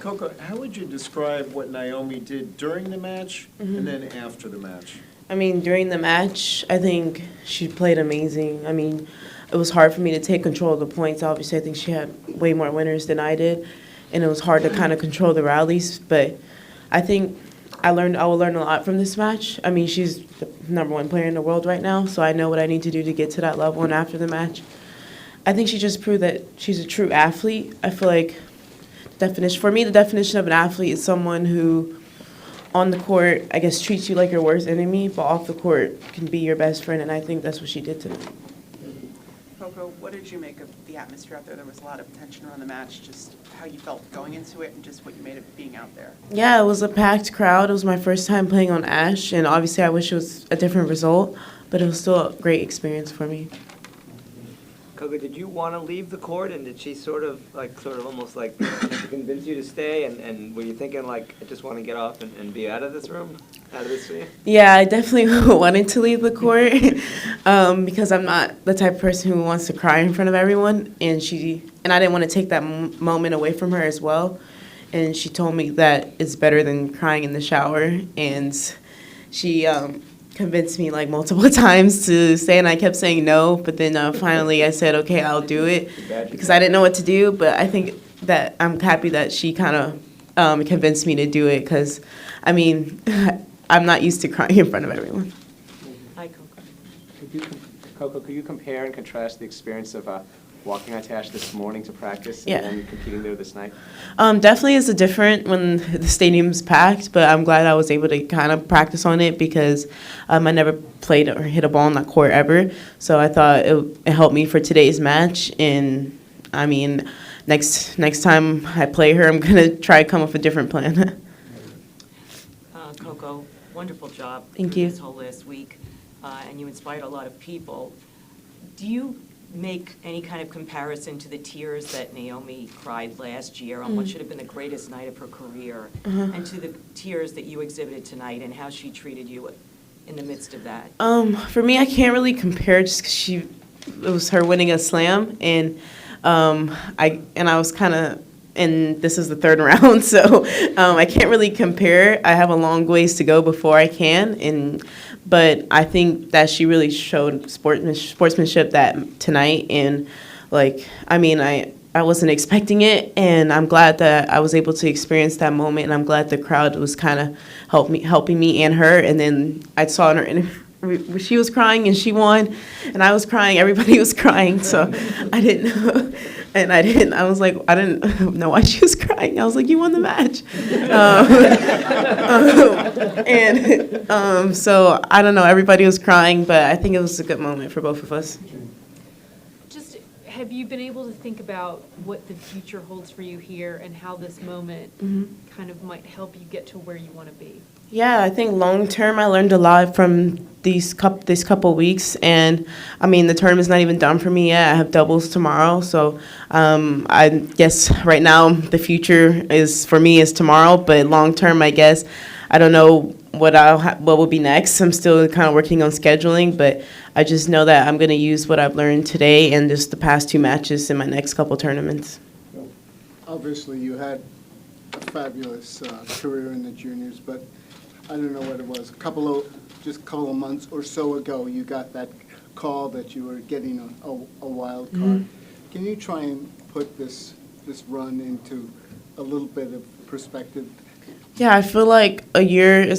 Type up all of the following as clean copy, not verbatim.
Coco, how would you describe what Naomi did during the match and then after the match? I mean, during the match, I think she played amazing. I mean, it was hard for me to take control of the points. Obviously, I think she had way more winners than I did, and it was hard to kind of control the rallies. But I think I will learn a lot from this match. I mean, she's the #1 player in the world right now, so I know what I need to do to get to that level. And after the match, I think she just proved that she's a true athlete. I feel like for me, the definition of an athlete is someone who, on the court, I guess, treats you like your worst enemy, but off the court can be your best friend, and I think that's what she did tonight. Coco, what did you make of the atmosphere out there? There was a lot of tension around the match, just how you felt going into it and just what you made of being out there. Yeah, it was a packed crowd. It was my first time playing on Ash, and obviously I wish it was a different result, but it was still a great experience for me. Coco, did you want to leave the court, and did she sort of almost like convince you to stay, and were you thinking like, I just want to get off and be out of this room, out of this scene? Yeah, I definitely wanted to leave the court because I'm not the type of person who wants to cry in front of everyone, and I didn't want to take that moment away from her as well. And she told me that it's better than crying in the shower, and she convinced me like multiple times to stay, and I kept saying no, but then finally I said, okay, I'll do it, because I didn't know what to do. But I think that I'm happy that she kind of convinced me to do it, because I mean, I'm not used to crying in front of everyone. Hi, Coco. Could you compare and contrast the experience of walking on Tash this morning to practice and then competing there this night? Definitely is different when the stadium's packed, but I'm glad I was able to kind of practice on it, because I never played or hit a ball on that court ever. So I thought it helped me for today's match. And I mean, next time I play her, I'm gonna try to come up with a different plan. Coco, wonderful job. Thank you. This whole last week, and you inspired a lot of people. Do you make any kind of comparison to the tears that Naomi cried last year on what should have been the greatest night of her career, and to the tears that you exhibited tonight, and how she treated you in the midst of that? For me, I can't really compare, just because it was her winning a slam, and I was kind of, and this is the third round, so I can't really compare. I have a long ways to go before I can, but I think that she really showed sportsmanship that tonight, and like, I mean, I wasn't expecting it, and I'm glad that I was able to experience that moment, and I'm glad the crowd was kind of helping me and her. And then I saw in her interview, she was crying and she won, and I was crying, everybody was crying, so I didn't know. And I didn't know why she was crying. I was like, you won the match. So I don't know, everybody was crying, but I think it was a good moment for both of us. Just, have you been able to think about what the future holds for you here, and how this moment kind of might help you get to where you want to be? Yeah, I think long term I learned a lot from this couple weeks, and I mean the tournament's not even done for me yet. I have doubles tomorrow, so I guess right now the future is tomorrow. But long term, I guess I don't know what will be next. I'm still kind of working on scheduling, but I just know that I'm going to use what I've learned today and just the past 2 matches in my next couple tournaments. Obviously, you had a fabulous career in the juniors, but I don't know what it was. A couple of months or so ago, you got that call that you were getting a wild card. Can you try and put this run into a little bit of perspective? Yeah, I feel like a year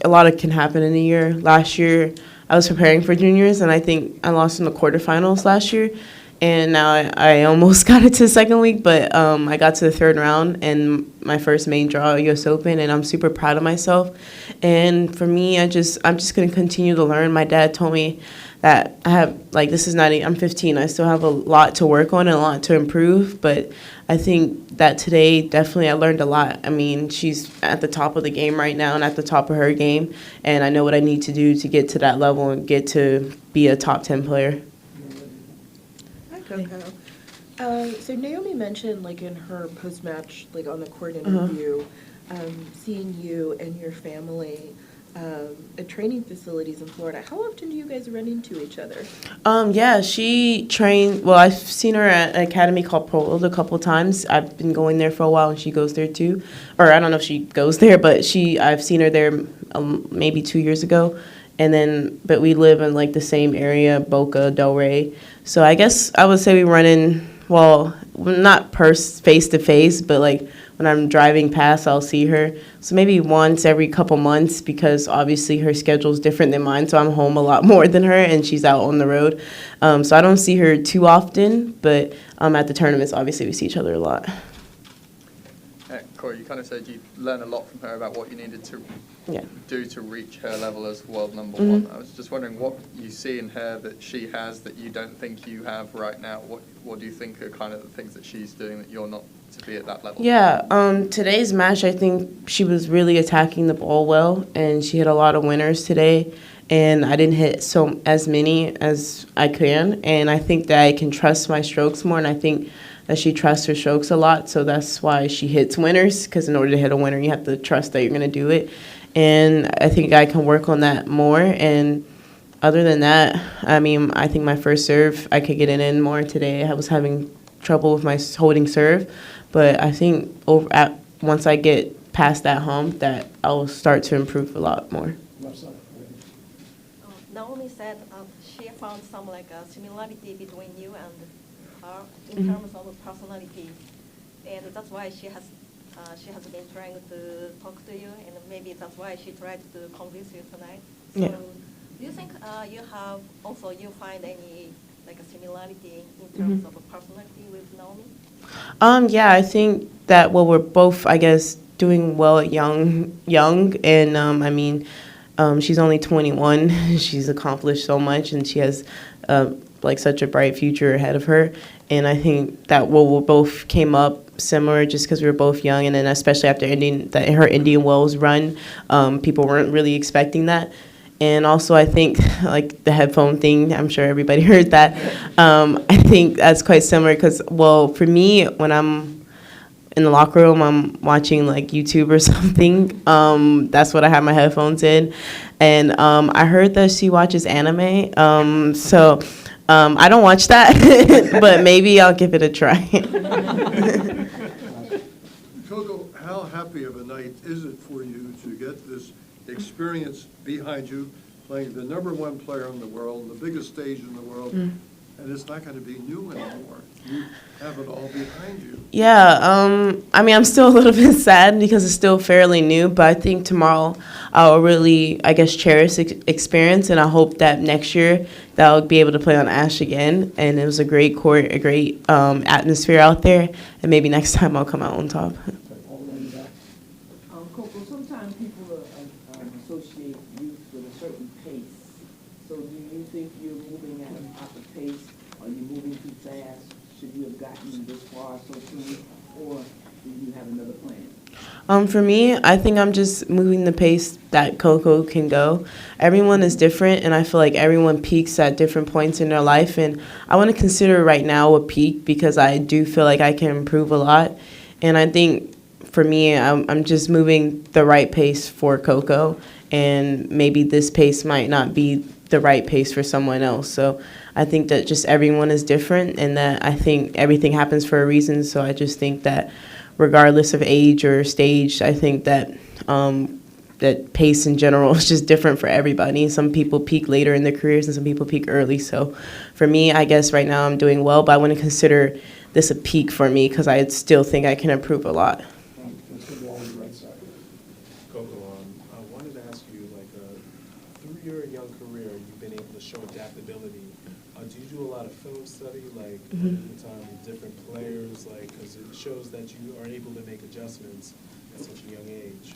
a lot can happen in a year. Last year, I was preparing for juniors, and I think I lost in the quarterfinals last year. And now I almost got it to the second week, but I got to the third round and my first main draw at US Open, and I'm super proud of myself. And for me, I'm just going to continue to learn. My dad told me that I'm 15. I still have a lot to work on and a lot to improve, but I think that today definitely I learned a lot. I mean, she's at the top of the game right now and at the top of her game, and I know what I need to do to get to that level and get to be a top 10 player. Coco. So Naomi mentioned, like, in her post-match, like, on the court interview, seeing you and your family at training facilities in Florida. How often do you guys run into each other? Yeah, she trained, well, I've seen her at an academy called World a couple times. I've been going there for a while, and she goes there too. Or I don't know if she goes there, but I've seen her there maybe 2 years ago. But we live in like the same area, Boca, Delray. So I guess I would say we run in, well, not face to face, but like when I'm driving past, I'll see her. So maybe once every couple months, because obviously her schedule's different than mine. So I'm home a lot more than her, and she's out on the road. So I don't see her too often, but at the tournaments, obviously we see each other a lot. Corey, you kind of said you learned a lot from her about what you needed to do to reach her level as world number one. I was just wondering what you see in her that she has that you don't think you have right now. What do you think are kind of the things that she's doing that you're not to be at that level? Yeah, today's match, I think she was really attacking the ball well, and she hit a lot of winners today. And I didn't hit as many as I can, and I think that I can trust my strokes more, and I think that she trusts her strokes a lot, so that's why she hits winners, because in order to hit a winner, you have to trust that you're going to do it. And I think I can work on that more. And other than that, I mean, I think my first serve, I could get it in more today. I was having trouble with my holding serve, but I think once I get past that hump, that I will start to improve a lot more. Naomi said she found some similarity between you and her in terms of personality, and that's why she has been trying to talk to you, and maybe that's why she tried to convince you tonight. So, Yeah. do you think you find any similarity in terms of personality with Naomi? Yeah, I think that we're both, I guess, doing well at young, and I mean, she's only 21. She's accomplished so much, and she has such a bright future ahead of her. And I think that we both came up similar just because we were both young, and then especially after her Indian Wells run, people weren't really expecting that. And also, I think the headphone thing, I'm sure everybody heard that. I think that's quite similar because, well, for me, when I'm in the locker room, I'm watching YouTube or something. That's what I have my headphones in. And I heard that she watches anime. So I don't watch that, but maybe I'll give it a try. Coco, how happy of a night is it for you to get this experience behind you, playing the #1 player in the world, the biggest stage in the world, and it's not going to be new anymore. You have it all behind you. Yeah, I mean, I'm still a little bit sad because it's still fairly new, but I think tomorrow I'll really, I guess, cherish the experience, and I hope that next year that I'll be able to play on Ash again. And it was a great court, a great atmosphere out there, and maybe next time I'll come out on top. Coco, sometimes people associate youth with a certain pace. So do you think you're moving at a proper pace? Are you moving too fast? Should you have gotten this far so soon, or do you have another plan? For me, I think I'm just moving the pace that Coco can go. Everyone is different, and I feel like everyone peaks at different points in their life, and I want to consider right now a peak because I do feel like I can improve a lot. And I think for me, I'm just moving the right pace for Coco, and maybe this pace might not be the right pace for someone else. So I think that just everyone is different, and that I think everything happens for a reason. So I just think that regardless of age or stage, I think that that pace in general is just different for everybody. Some people peak later in their careers and some people peak early. So for me, I guess right now I'm doing well, but I want to consider this a peak for me because I still think I can improve a lot. Coco, I wanted to ask you, through your young career, you've been able to show adaptability. Do you do a lot of film study, time with different players, because it shows that you are able to make adjustments at such a young age?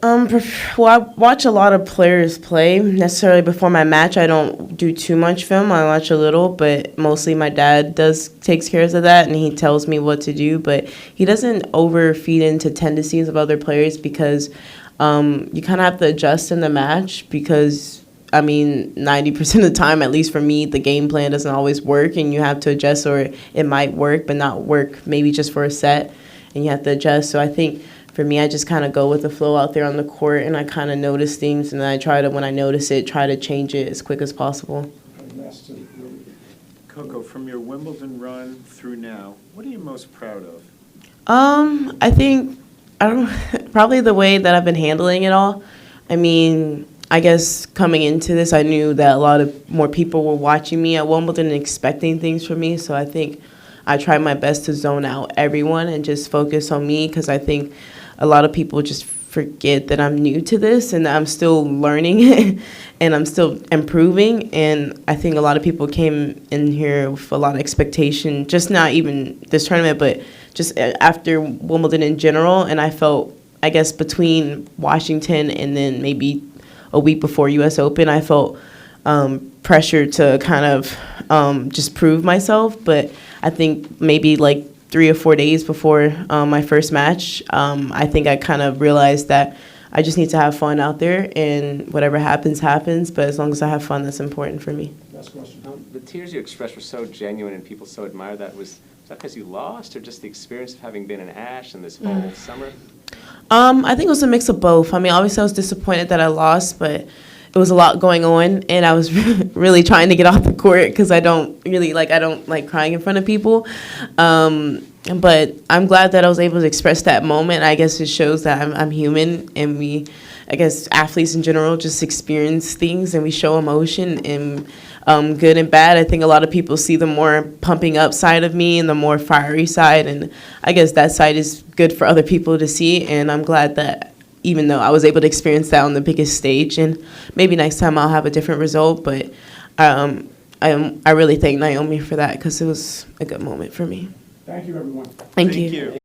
How do you Well, I watch a lot of players play. Necessarily before my match, I don't do too much film. I watch a little, but mostly my dad takes care of that, and he tells me what to do. But he doesn't overfeed into tendencies of other players because you kind of have to adjust in the match because, 90% of the time, at least for me, the game plan doesn't always work, and you have to adjust, or it might work, but not work maybe just for a set, and you have to adjust. So I think for me, I just kind of go with the flow out there on the court, and I kind of notice things, and then I try to, when I notice it, try to change it as quick as possible. Coco, from your Wimbledon run through now, what are you most proud of? I think, probably the way that I've been handling it all. I mean, I guess coming into this, I knew that a lot of more people were watching me at Wimbledon and expecting things from me, so I think I tried my best to zone out everyone and just focus on me, because I think a lot of people just forget that I'm new to this and that I'm still learning and I'm still improving. And I think a lot of people came in here with a lot of expectation, just not even this tournament, but just after Wimbledon in general. And I felt, I guess, between Washington and then maybe a week before US Open, I felt pressure to kind of just prove myself. But I think maybe like 3 or 4 days before my first match, I think I kind of realized that I just need to have fun out there, and whatever happens, happens. But as long as I have fun, that's important for me. Last question. The tears you expressed were so genuine, and people so admire that. Was that because you lost, or just the experience of having been in Ash and this whole summer? I think it was a mix of both. I mean, obviously I was disappointed that I lost, but it was a lot going on, and I was really trying to get off the court because I don't like crying in front of people. But I'm glad that I was able to express that moment. I guess it shows that I'm human, and we, I guess, athletes in general just experience things, and we show emotion, and good and bad. I think a lot of people see the more pumping up side of me and the more fiery side, and I guess that side is good for other people to see, and I'm glad that even though I was able to experience that on the biggest stage, and maybe next time I'll have a different result, but I really thank Naomi for that, because it was a good moment for me. Thank you, everyone. Thank you.